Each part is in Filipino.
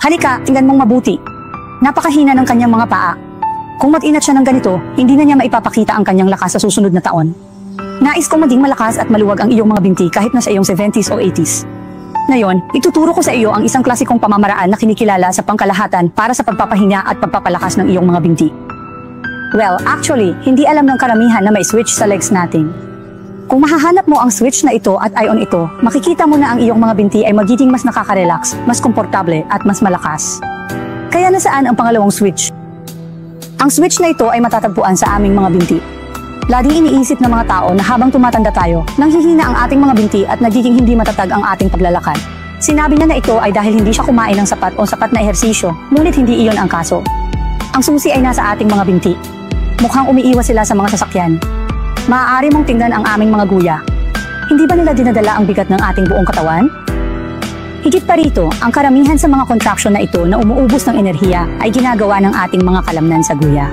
Halika, tingnan mong mabuti. Napakahina ng kanyang mga paa. Kung mag-inat siya ng ganito, hindi na niya maipapakita ang kanyang lakas sa susunod na taon. Nais kong maging malakas at maluwag ang iyong mga binti kahit nasa iyong 70s o 80s. Ngayon, ituturo ko sa iyo ang isang klasikong pamamaraan na kinikilala sa pangkalahatan para sa pagpapahinga at pagpapalakas ng iyong mga binti. Well, actually, hindi alam ng karamihan na may switch sa legs natin. Kung mahahanap mo ang switch na ito at i-on ito, makikita mo na ang iyong mga binti ay magiging mas nakaka-relax, mas komportable at mas malakas. Kaya nasaan ang pangalawang switch? Ang switch na ito ay matatagpuan sa aming mga binti. Laging iniisip ng mga tao na habang tumatanda tayo, nanghihina ang ating mga binti at nagiging hindi matatag ang ating paglalakad. Sinabi niya na ito ay dahil hindi siya kumain ng sapat o sapat na ehersisyo, ngunit hindi iyon ang kaso. Ang susi ay nasa ating mga binti. Mukhang umiiwas sila sa mga sasakyan. Maaari mong tingnan ang aming mga guya. Hindi ba nila dinadala ang bigat ng ating buong katawan? Higit pa rito, ang karamihan sa mga contraction na ito na umuubos ng enerhiya ay ginagawa ng ating mga kalamnan sa guya.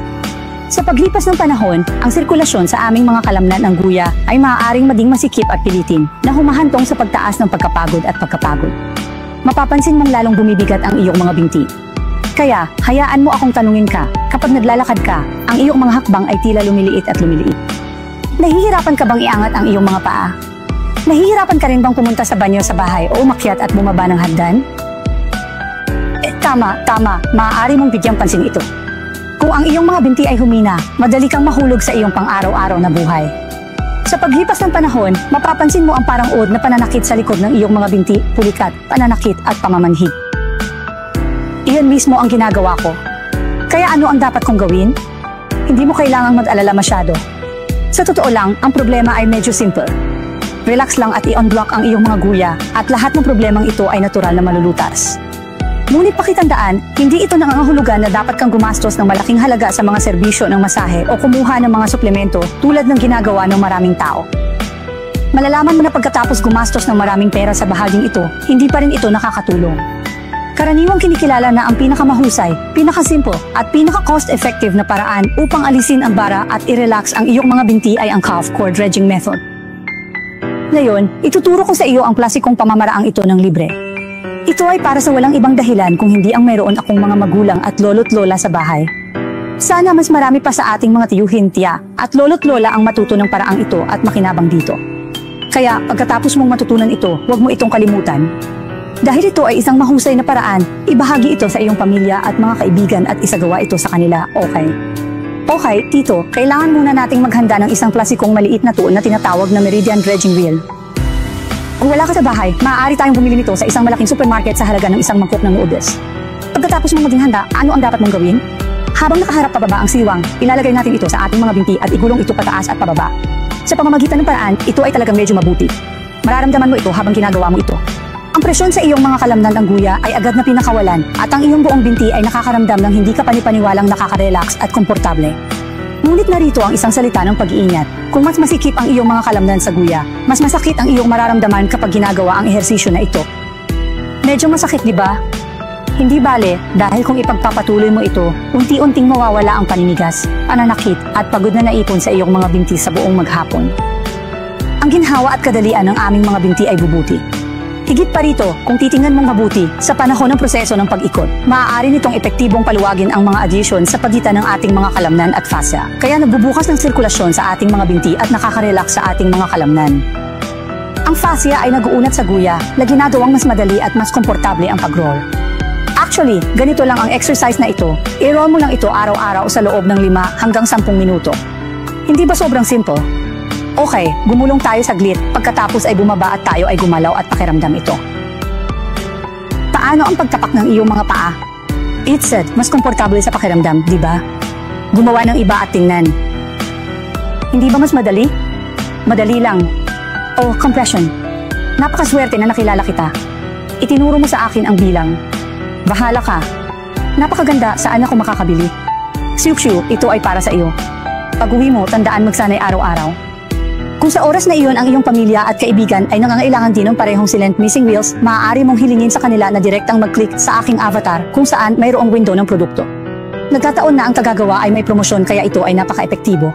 Sa paglipas ng panahon, ang sirkulasyon sa aming mga kalamnan ng guya ay maaaring maging masikip at pilitin na humahantong sa pagtaas ng pagkapagod at pagkapagod. Mapapansin mong lalong bumibigat ang iyong mga binti. Kaya, hayaan mo akong tanungin ka, kapag naglalakad ka, ang iyong mga hakbang ay tila lumiliit at lumiliit. Nahihirapan ka bang iangat ang iyong mga paa? Nahihirapan ka rin bang pumunta sa banyo sa bahay o umakyat at bumaba ng hagdan? Tama, maaari mong bigyang pansin ito. Kung ang iyong mga binti ay humina, madali kang mahulog sa iyong pang-araw-araw na buhay. Sa paglipas ng panahon, mapapansin mo ang parang uod na pananakit sa likod ng iyong mga binti, pulikat, pananakit at pamamanhid. Iyon mismo ang ginagawa ko. Kaya ano ang dapat kong gawin? Hindi mo kailangang mag-alala masyado. Sa totoo lang, ang problema ay medyo simple. Relax lang at i-unblock ang iyong mga guya at lahat ng problemang ito ay natural na malulutas. Ngunit pakitandaan, hindi ito nangangahulugan na dapat kang gumastos ng malaking halaga sa mga serbisyo ng masahe o kumuha ng mga suplemento tulad ng ginagawa ng maraming tao. Malalaman mo na pagkatapos gumastos ng maraming pera sa bahaging ito, hindi pa rin ito nakakatulong. Karaniwang kinikilala na ang pinakamahusay, pinakasimple at pinaka-cost-effective na paraan upang alisin ang bara at i-relax ang iyong mga binti ay ang calf core dredging method. Ngayon, ituturo ko sa iyo ang klasikong pamamaraang ito ng libre. Ito ay para sa walang ibang dahilan kung hindi ang mayroon akong mga magulang at lolo't lola sa bahay. Sana mas marami pa sa ating mga tiyuhin, tiya at lolo't lola ang matuto ng paraang ito at makinabang dito. Kaya pagkatapos mong matutunan ito, huwag mo itong kalimutan. Dahil ito ay isang mahusay na paraan, ibahagi ito sa iyong pamilya at mga kaibigan at isagawa ito sa kanila, okay? Okay, Tito, kailangan muna nating maghanda ng isang klasikong maliit na tool na tinatawag na Meridian Dredging Wheel. Kung wala ka sa bahay, maaari tayong bumili nito sa isang malaking supermarket sa halaga ng isang mangkok ng noodles. Pagkatapos mong maging handa, ano ang dapat mong gawin? Habang nakaharap pababa ang siwang, ilalagay natin ito sa ating mga binti at igulong ito pataas at pababa. Sa pamamagitan ng paraan, ito ay talagang medyo mabuti. Mararamdaman mo ito habang ginagawa mo ito. Ang presyon sa iyong mga kalamnan ng guya ay agad na pinakawalan at ang iyong buong binti ay nakakaramdam ng hindi ka panipaniwalang nakaka-relax at komportable. Ngunit narito ang isang salita ng pag-iingat. Kung mas masikip ang iyong mga kalamnan sa guya, mas masakit ang iyong mararamdaman kapag ginagawa ang ehersisyo na ito. Medyo masakit, di ba? Hindi bale, dahil kung ipagpapatuloy mo ito, unti-unting mawawala ang paninigas, pananakit at pagod na naipon sa iyong mga binti sa buong maghapon. Ang ginhawa at kadalian ng aming mga binti ay bubuti. Higit pa rito, kung titingnan mong mabuti, sa panahon ng proseso ng pag-ikot, maaari nitong epektibong paluwagin ang mga adhesion sa pagitan ng ating mga kalamnan at fascia. Kaya nagbubukas ng sirkulasyon sa ating mga binti at nakaka-relax sa ating mga kalamnan. Ang fascia ay nag-uunat sa guya na ginagawang mas madali at mas komportable ang pag-roll. Actually, ganito lang ang exercise na ito. I-roll mo lang ito araw-araw sa loob ng 5 hanggang 10 minuto. Hindi ba sobrang simple? Okay, gumulong tayo saglit, pagkatapos ay bumaba at tayo ay gumalaw at pakiramdam ito. Paano ang pagtapak ng iyong mga paa? It's said, mas komportable sa pakiramdam, di ba? Gumawa ng iba at tingnan. Hindi ba mas madali? Madali lang. Oh, compression. Napakaswerte na nakilala kita. Itinuro mo sa akin ang bilang. Bahala ka. Napakaganda, saan ako makakabili? Siuksyu, ito ay para sa iyo. Pag-uwi mo, tandaan magsanay araw-araw. Kung sa oras na iyon ang iyong pamilya at kaibigan ay nangangailangan din ng parehong silent missing wheels, maaari mong hilingin sa kanila na direktang mag-click sa aking avatar kung saan mayroong window ng produkto. Nagkataon na ang tagagawa ay may promosyon kaya ito ay napaka-epektibo.